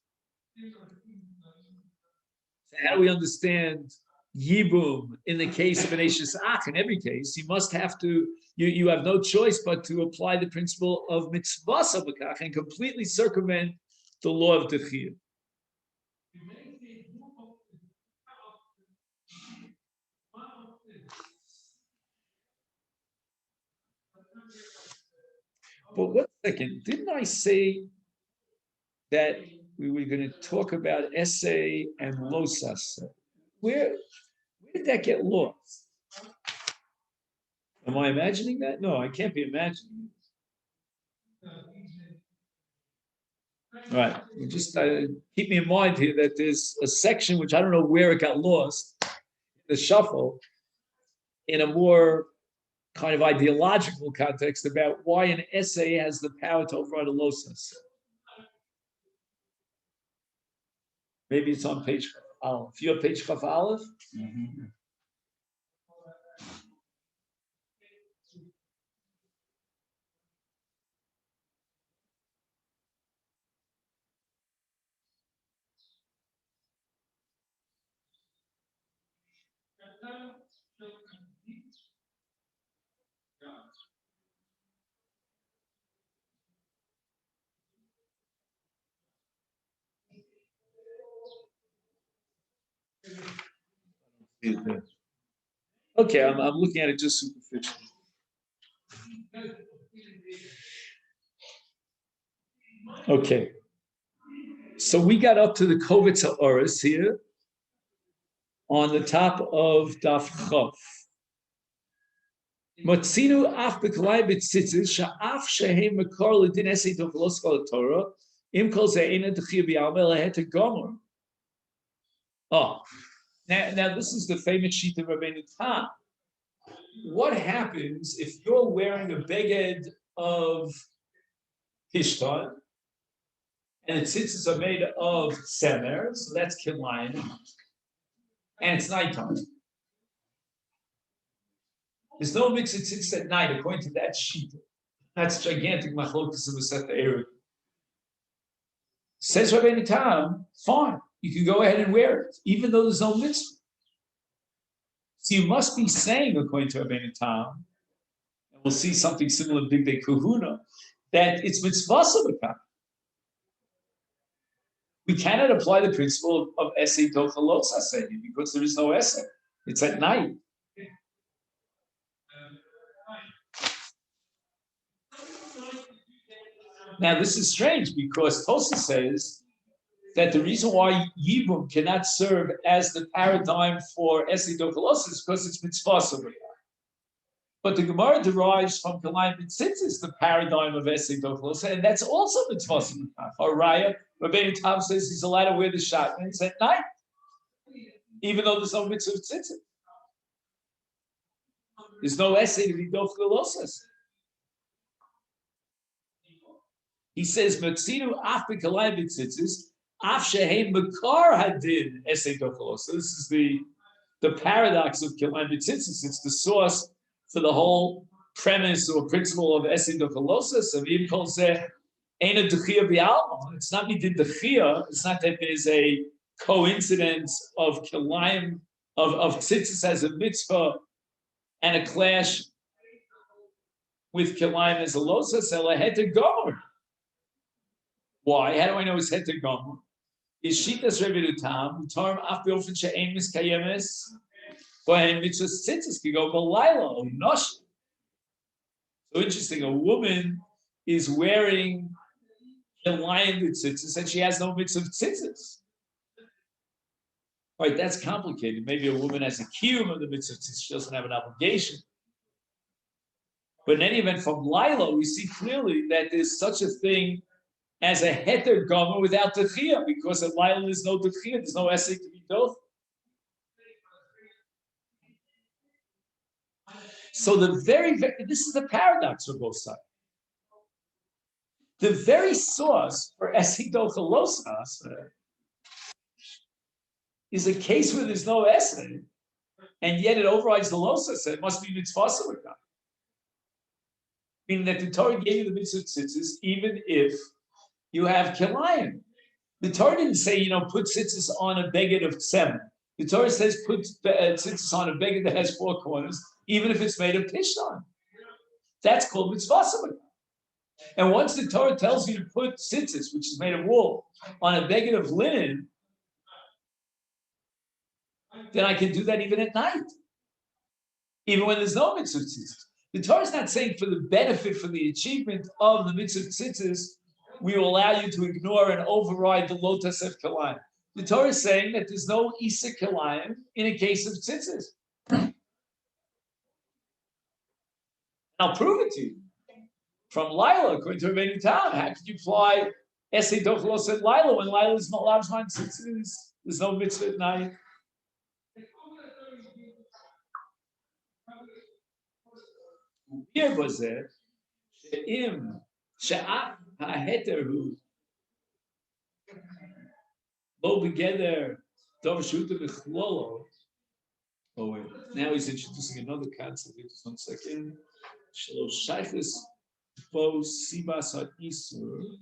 So how do we understand yibum in the case of an eshes ach? In every case, you must have to. You have no choice but to apply the principle of mitzvah sabakach and completely circumvent the law of techiyah. But 1 second, didn't I say that we were going to talk about essay and losas? Where did that get lost? Am I imagining that? No, I can't be imagining it. All right, just keep me in mind here that there's a section which I don't know where it got lost, the shuffle, in a more kind of ideological context about why an essay has the power to override a losas. Maybe it's on page Aleph. You have page Chaf Aleph? Mm-hmm. Okay, I'm looking at it just superficially. Okay, so we got up to the Kovitz Ha'oris here on the top of Daf Chav. Motzinu af beklai b'tzitzis sha'af shehem mekor l'din esei dochlos kol Torah im kol ze'ena d'chiyah b'yalma lahet gomer. Oh, now this is the famous sheet of Rabbeinu Tam. What happens if you're wearing a beged of Hishtan and the tzitzis are made of semer, so that's kilayim, and it's nighttime? There's no mixed tzitzis at night, according to that sheet. That's gigantic machlokas of the Masechet Yevamot. Says Rabbeinu Tam, fine, you can go ahead and wear it, even though there's no mitzvah. So you must be saying, according to Rabbeinu Tam, and we'll see something similar in Big Day Kahuna, that it's mitzvah sabakach. We cannot apply the principle of essay tochalos asay because there is no essay. It's at night. Now this is strange because Tosa says that the reason why Yibum cannot serve as the paradigm for essay tochalos is because it's mitzvah sabakach. But the Gemara derives from Kalayim B'tzitzis the paradigm of essay tochalos, and that's also mitzvah sabakach. Or Raya, Rabbeinu Tam says he's allowed to wear the shatnez at night, even though there's no mitzvah tzitzit. There's no essay to be dochgalosas. He says, "Matzinu af b'kalayim b'tzitzis, af shehem mekar hadin essay dochgalosas." This is the paradox of kalayim b'tzitzis. It's the source for the whole premise or principle of essay dochgalosas. Of even calls there. It's not midin dechia. It's not that there's a coincidence of kilayim of tzitzis as a mitzvah and a clash with kilayim as a losas. Ela heter gomer. Why? How do I know it's heter gomer? Is shitas Rabbeinu Tam term af beofen she'ein miskayemes when mitzvah tzitzis can go b'layla or nosh. So interesting. A woman is wearing the lion with tzitzis, and she has no mitzvah of tzitzis. All right, that's complicated. Maybe a woman has a kiyum of the mitzvah of tzitzis, she doesn't have an obligation. But in any event, from Lila, we see clearly that there's such a thing as a heter gomer without techiyah, because at Lila there's no techiyah, there's no essay to be done. So this is the paradox for both sides. The very source for Esidochalosa is a case where there's no essay, and yet it overrides the losa. So it must be mitzvah. Meaning that the Torah gave you the mitzvah tzitzis, even if you have kilayim. The Torah didn't say, put tzitzis on a beged of 7. The Torah says put tzitzis on a beged that has 4 corners, even if it's made of pishon. That's called mitzvah. And once the Torah tells you to put tzitzis, which is made of wool, on a beged of linen, then I can do that even at night, even when there's no mitzvah tzitzis. The Torah is not saying for the benefit, for the achievement of the mitzvah tzitzis, we will allow you to ignore and override the lotus of kalayim. The Torah is saying that there's no isa kalayim in a case of tzitzis. And I'll prove it to you. From Lila, according to Rabbeinu Tam, how could you apply Esei Dochlos at Lila when Lila is not allowed to find tzitzis? There's no mitzvah at night. Here was it. She'im she'af ha'heter hu lo together dov shuta b'chlolo. Oh wait, now he's introducing another concept. Just 1 second. Shalosh shaychus bo sibas ha'isur.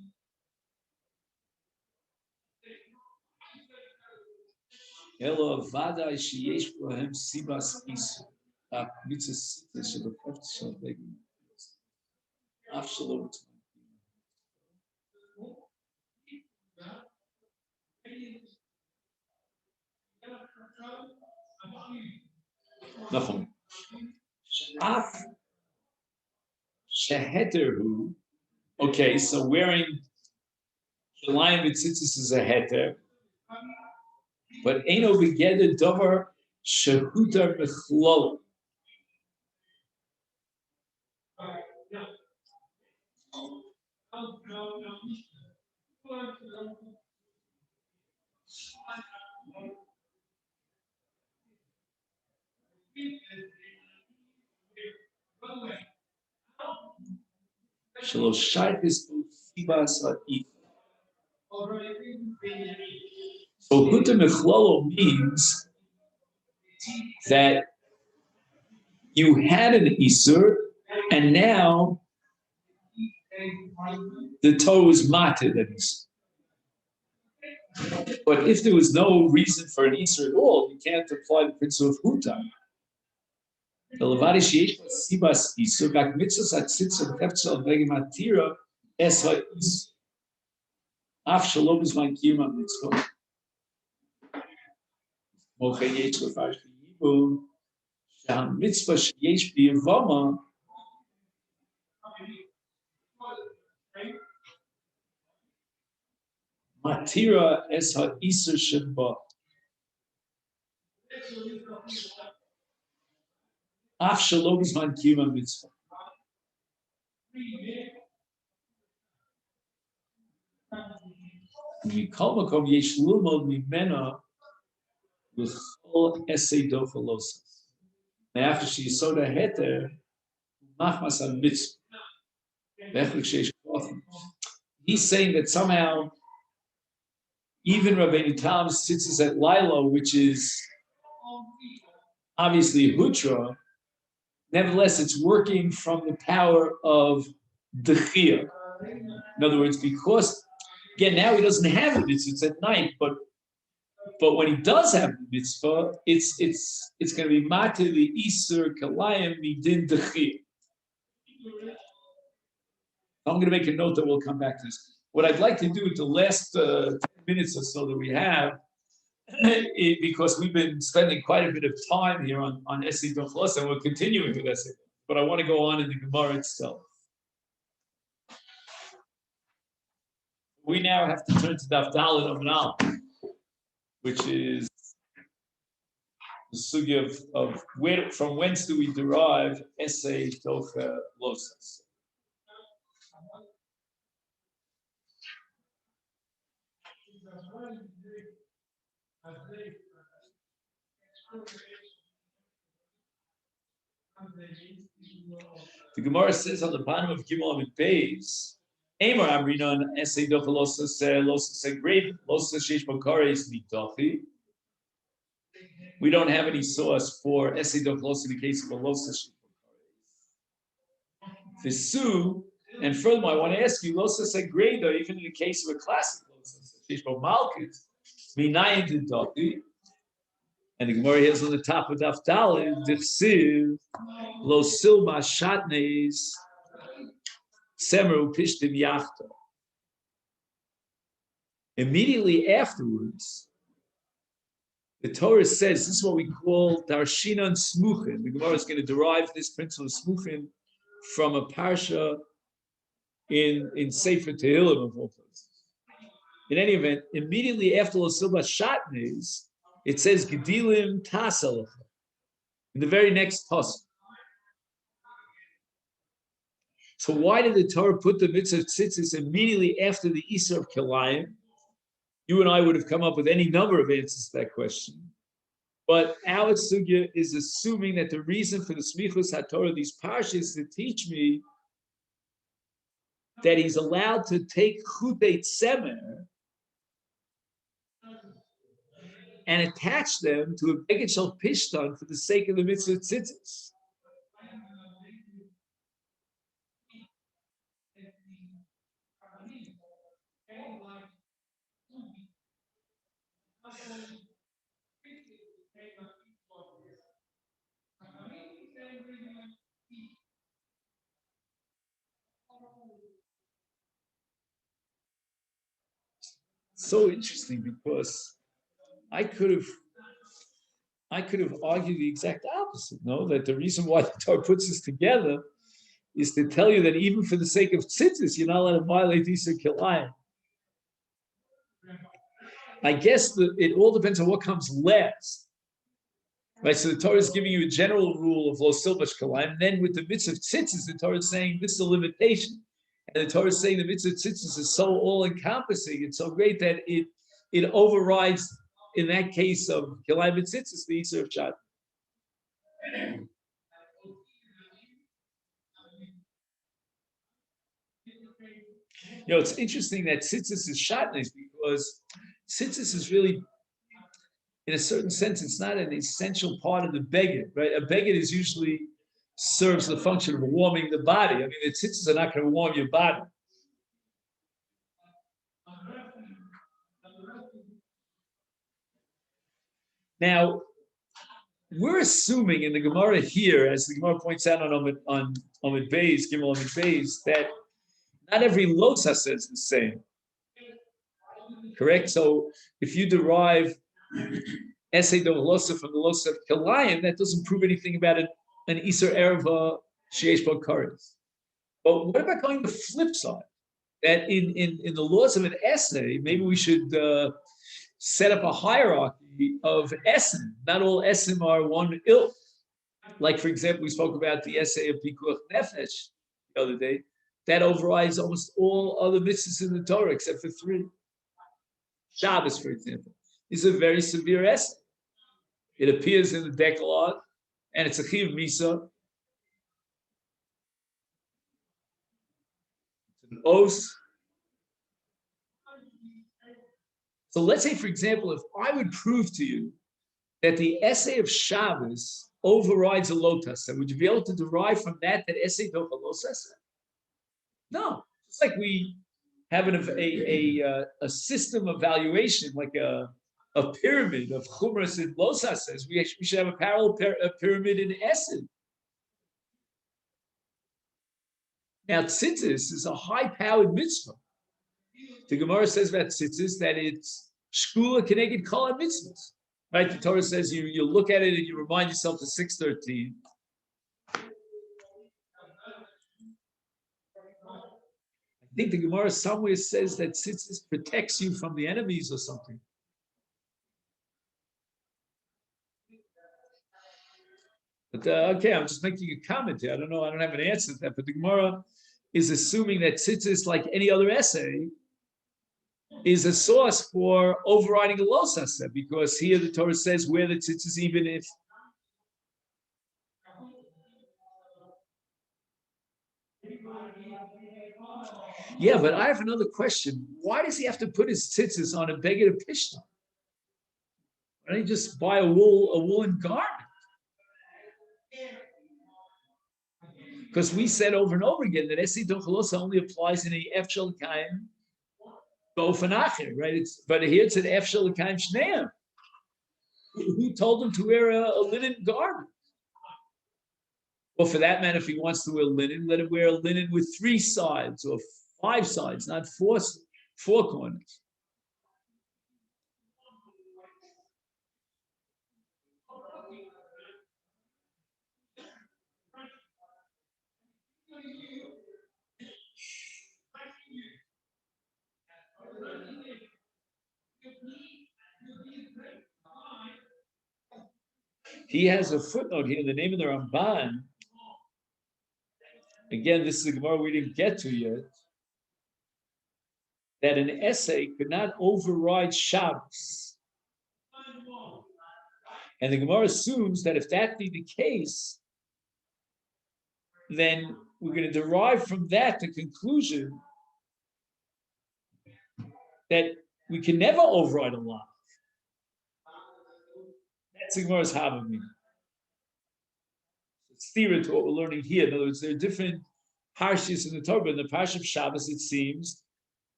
Elo vadai sheyesh bohem sibas isur. Mitzvah shebekofta shel begin. Af shalom. Nachon. Af sheheterhu. Okay, so wearing the lion with tzitzis is a heter, but eino begeder dover shehutar bechlol. Shalosh shaychus sibas ha'if. So huta mechlolo means that you had an isur, and now the Torah was mated that isur. But if there was no reason for an isur at all, you can't apply the principle of huta. The levari sheyesh sibas isur bak mitzvos atzitzah b'keftzah v'egim atira es ha'isur. Af shalom is my kiyum mitzvah. Mochen yesh lefash b'yibum sham mitzvah sheyesh b'yevamot matira es ha'isur sheba. Af shalom is my kiyum mitzvah. Mikol makom yesh lulmod mimena l'chol esei dochalosas. Now after she soda heter, machmas al mitzvah. He's saying that somehow even Rabbeinu Tam sits at Lila, which is obviously hutra, nevertheless it's working from the power of dechia. In other words, because again now he doesn't have the mitzvah, it's at night, but when he does have the mitzvah, it's going to be matir the Isur kalayim midin dechia. I'm going to make a note that we'll come back to this. What I'd like to do with the last 10 minutes or so that we have, because we've been spending quite a bit of time here on Esei Dochlos, and we're continuing with Esei, but I want to go on in the Gemara itself. We now have to turn to Daf Daled of Nal, which is the sugya of where, from whence do we derive Esei Dochlos. The Gemara says on the bottom of Gimel Amid Beis, Amar Amrina and Essay Dochalosa Losa Grave, Losa Shesh Bakares Nitochi. We don't have any source for Essay Dochalosa in the case of a Losa Shesh Bakares. The Su, and furthermore, I want to ask you, Losa Segreda, even in the case of a classic Losa Shesh Malkut, Minayin Nitochi. And the Gemara here is on the top of Daf Daled, Dichsiv, Lo Silma Shatnes, Semeru Pishtim Yachta. Immediately afterwards, the Torah says, this is what we call Darshinan Smuchin. The Gemara is going to derive this principle of Smuchin from a parsha in Sefer Tehillim of all places. In any event, immediately after Lo Silma Shatnes, it says Gedilim Tasalacha in the very next pasuk. So why did the Torah put the mitzvah of tzitzis immediately after the Isur of Kilayim? You and I would have come up with any number of answers to that question. But our sugya is assuming that the reason for the smichus haTorah, these parshas, is to teach me that he's allowed to take chutei tzemer and attach them to a beged shel pishtan for the sake of the mitzvah of tzitzis. So interesting because I could have argued the exact opposite. No, that the reason why the Torah puts this together is to tell you that even for the sake of tzitzis, you're not allowed to violate Isur Kilayim. I guess it all depends on what comes last. Right, so the Torah is giving you a general rule of lo silbash kalayim, and then with the mitzvah of tzitzis, the Torah is saying this is a limitation. And the Torah is saying the mitzvah of tzitzis is so all-encompassing, it's so great that it overrides, in that case of kilayim and tzitzis, the Isur of Shat. It's interesting that tzitzis is shatnes because tzitzis is really, in a certain sense, it's not an essential part of the beged, right? A beged is usually serves the function of warming the body. I mean, the tzitzis are not going to warm your body. Now, we're assuming in the Gemara here, as the Gemara points out on Amid Beis, Gimel Amid Beis, that not every losa says the same. Correct? So if you derive Essay Losa from the Losa of Kilayim, that doesn't prove anything about an Isur Erva Sheish Bo Kares. But what about going the flip side? That in the laws of an essay, maybe we should set up a hierarchy of esim. Not all esim are one ilk. Like, for example, we spoke about the essay of Pikuach Nefesh the other day. That overrides almost all other mitzvahs in the Torah except for 3. Shabbos, for example, is a very severe essay. It appears in the Decalogue, and it's a chiv misa. It's an os. So let's say, for example, if I would prove to you that the essay of Shabbos overrides a lotus, would you be able to derive from that essay of a lotus? No. It's like we have a system of valuation, like a pyramid of chumras and losas. We should have a parallel pyramid in Esid. Now, tzitzis is a high-powered mitzvah. The Gemara says about tzitzis that it's shkula keneged kol mitzvahs. Right? The Torah says you look at it and you remind yourself to 613. I think the Gemara somewhere says that tzitzis protects you from the enemies or something. But okay, I'm just making a comment here. I don't know. I don't have an answer to that. But the Gemara is assuming that tzitzis, like any other essay, is a source for overriding a los aseh, because here the Torah says where the tzitzis, even if Yeah, but I have another question. Why does he have to put his tzitzis on a beggar pishna? Why don't he just buy a woolen garment? Because we said over and over again that Esi Dochalosa only applies in a Efshel Kaim Bofanacher, right? But here it's an Efshel Kaim Shneim. Who told him to wear a linen garment? Well, for that matter, if he wants to wear linen, let him wear a linen with 3 sides or 5 sides, not four corners. He has a footnote here in the name of the Ramban. Again, this is a Gemara we didn't get to yet. That an essay could not override Shabbos. And the Gemara assumes that if that be the case, then we're going to derive from that the conclusion that we can never override a law. That's the Gemara's Havamim. It's theory to what we're learning here. In other words, there are different parshas in the Torah. In the parsha of Shabbos, it seems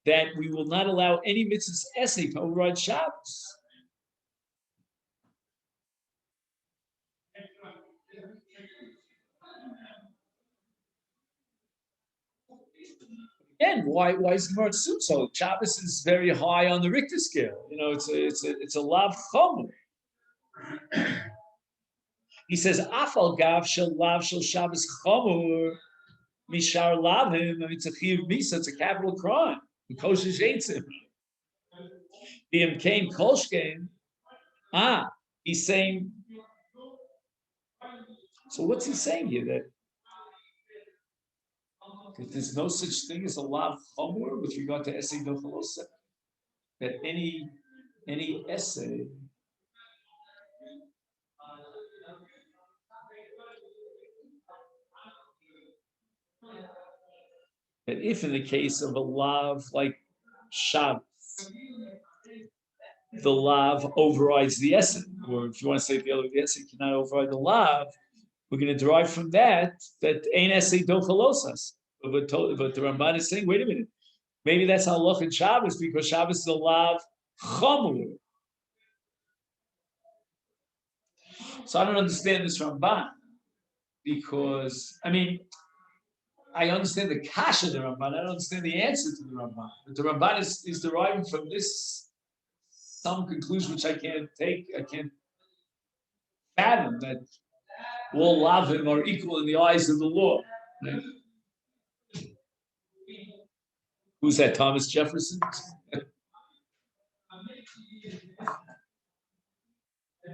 that we will not allow any mitzvahs essay to override Shabbos. Again, why is Gemara assume so? Shabbos is very high on the Richter scale. You know, it's a lav chomer. He says, "Afal gav shel lav shel Shabbos chomer mishar lavim." I mean, it's a chiyuv misa. It's a capital crime. Kosher sheitzim. B'im kain kolshkein. He's saying. So what's he saying here? That there's no such thing as a lav chomer with regard to essay dochalosa. That any essay. That if in the case of a lav like Shabbos, the lav overrides the essay, or if you want to say the other way, the essay cannot override the lav, we're going to derive from that ein essay dochalosas. But the Ramban is saying, wait a minute, maybe that's halach in Shabbos because Shabbos is a lav chamur. So I don't understand this Ramban because I understand the kasha of the Ramban. I don't understand the answer to the Ramban. But the Ramban is deriving from this some conclusion which I can't fathom, that all lavim are equal in the eyes of the law. Right? Who's that? Thomas Jefferson?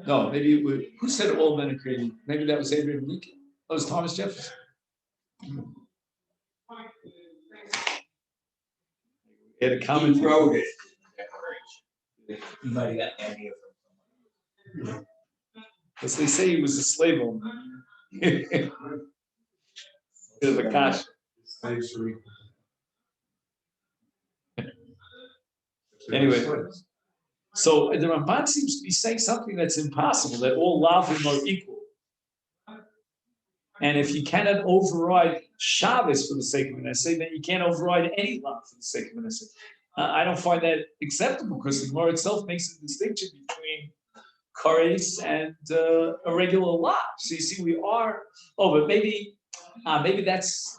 No, maybe it would. Who said all men are created? Maybe that was Abraham Lincoln. Oh, it was Thomas Jefferson. He had a comment. He wrote it. He might have got idea from someone. Because they say he was a slave owner. Bit of a kash. Anyway, so the Ramban seems to be saying something that's impossible, that all lavim are equal. And if you cannot override Shabbos for the sake of an essay, then you can't override any lav for the sake of an essay. I don't find that acceptable because the Gemara itself makes a distinction between kares and a regular lav. So you see, we are. Oh, but maybe that's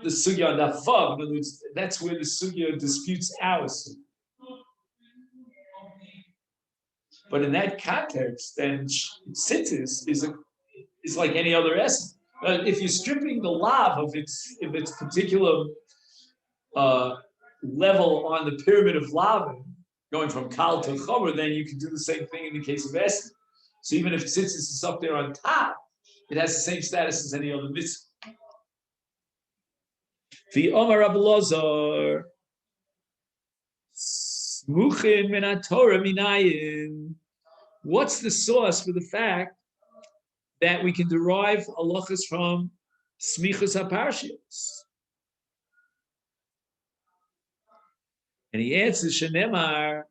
the sugya on that fav. In other words, that's where the sugya disputes ours. But in that context, then tzitzis is like any other essence. If you're stripping the lav of its particular level on the pyramid of lavim, going from kal to chomer, then you can do the same thing in the case of essence. So even if tzitzis is up there on top, it has the same status as any other mitzvah. The Omar Rabbi Lazar, smuchin min Torah minayin. What's the source for the fact that we can derive halachas from smichas haparshiyos? And he answers, Shenemar,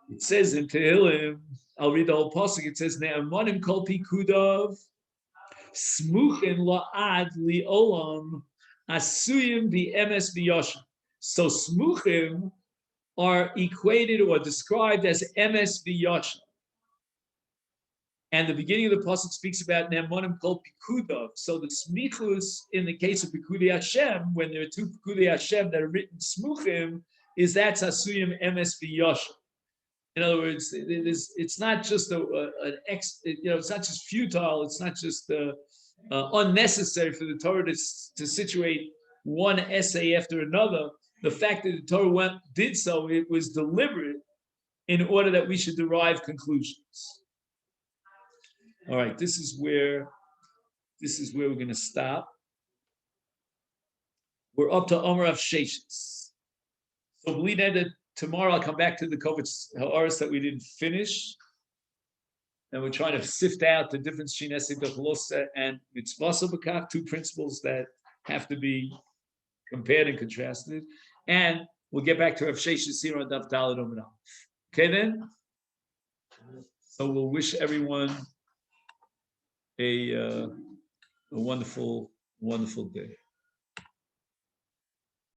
it says in Tehillim, I'll read the whole pasuk. It says, Ne'amanim kol pikudov, smuchin la'ad li'olam, asuyim b'emes b'yoshim. So smuchim are equated or described as emes b'yoshim. And the beginning of the pasuk speaks about Ne'amanim kol pikudov. So the smichus in the case of Pikudei Hashem, when there are two Pikudei Hashem that are written smuchim, is that's asuyim emes b'yoshim. In other words, it's not just it's not just futile. It's not just unnecessary for the Torah to situate one essay after another. The fact that the Torah did so, it was deliberate in order that we should derive conclusions. All right, this is where we're going to stop. We're up to Omer of Sheshes. So believe that tomorrow I'll come back to the Kovitz Ha'aretz that we didn't finish. And we're trying to sift out the difference between Esek B'chalosa and Mitzvasa B'kach, two principles that have to be compared and contrasted. And we'll get back to Rav Sheshes here on Daf Daled Amud Aleph. Okay then? So we'll wish everyone a wonderful, wonderful day.